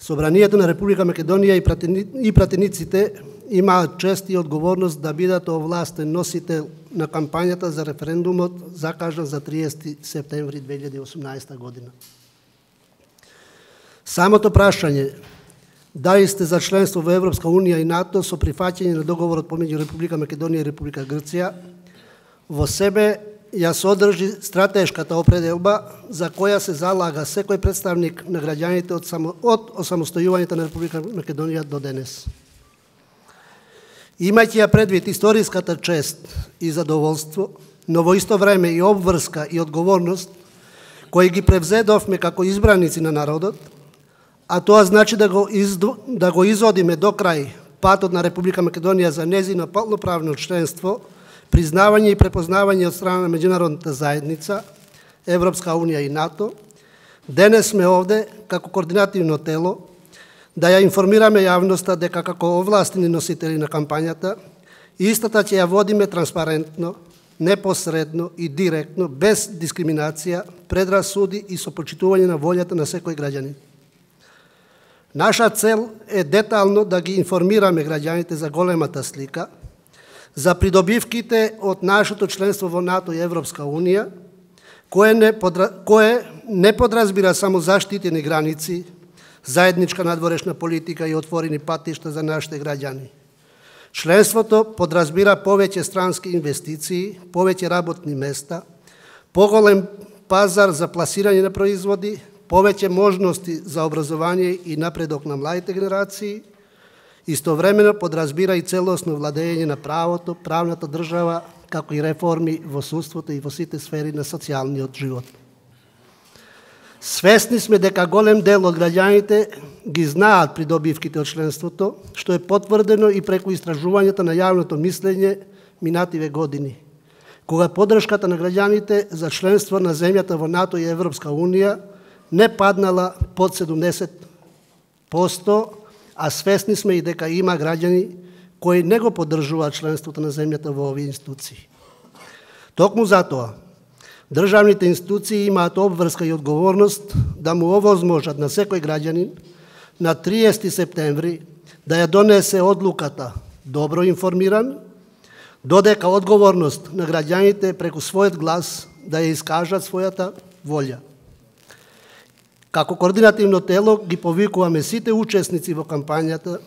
Собранието на Република Македонија и пратениците имаат чест и одговорност да бидат овластен носител на кампањата за референдумот закажан за 30 септември 2018 година. Самото прашање дали сте за членство во Европска Унија и НАТО со прифаќање на договорот помеѓу Република Македонија и Република Грција во себе ја содржи стратешката определба за која се залага секој представник на граѓаните од осамостојувањето на Република Македонија до денес. Имајќи ја предвид историската чест и задоволство, но во исто време и обврска и одговорност кои ги превзедовме како избраници на народот, а тоа значи да го изводиме до крај патот на Република Македонија за нејзино полноправно членство, признавање и препознавање од страна на меѓународната заедница, Европска Унија и НАТО, денес сме овде како координативно тело да ја информираме јавноста дека како овластени носители на кампањата, истата ќе ја водиме транспарентно, непосредно и директно, без дискриминација, предрасуди и со почитување на волјата на секој граѓанин. Наша цел е детално да ги информираме граѓаните за големата слика, за придобивките од нашето членство во НАТО и Европска Унија, кое не подразбира само заштитени граници, заедничка надворешна политика и отворени патишта за нашите граѓани. Членството подразбира повеќе странски инвестиции, повеќе работни места, поголем пазар за пласирање на производи, повеќе можности за образование и напредок на младите генерации, истовремено подразбира и целосно владење на правото, правната држава, како и реформи во судството и во сите сфери на социјалниот живот. Свесни сме дека голем дел од граѓаните ги знаат придобивките од членството, што е потврдено и преку истражувањата на јавното мислење минативе години, кога поддршката на граѓаните за членство на земјата во НАТО и Европска Унија не паднала под 70%, а свесни сме и дека има граѓани кои не го поддржуваат членството на земјата во овие институции. Токму затоа, државните институции имаат обврска и одговорност да му овозможат на секој граѓанин на 30 септември да ја донесе одлуката добро информиран, додека одговорност на граѓаните преку својот глас да ја искажат својата волја. Како координативно тело ги повикуваме сите учесници во кампањата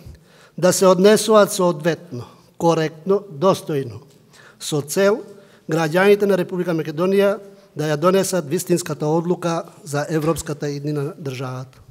да се однесуваат соодветно, коректно, достојно, со цел граѓаните на Република Македонија да ја донесат вистинската одлука за европската иднина на државата.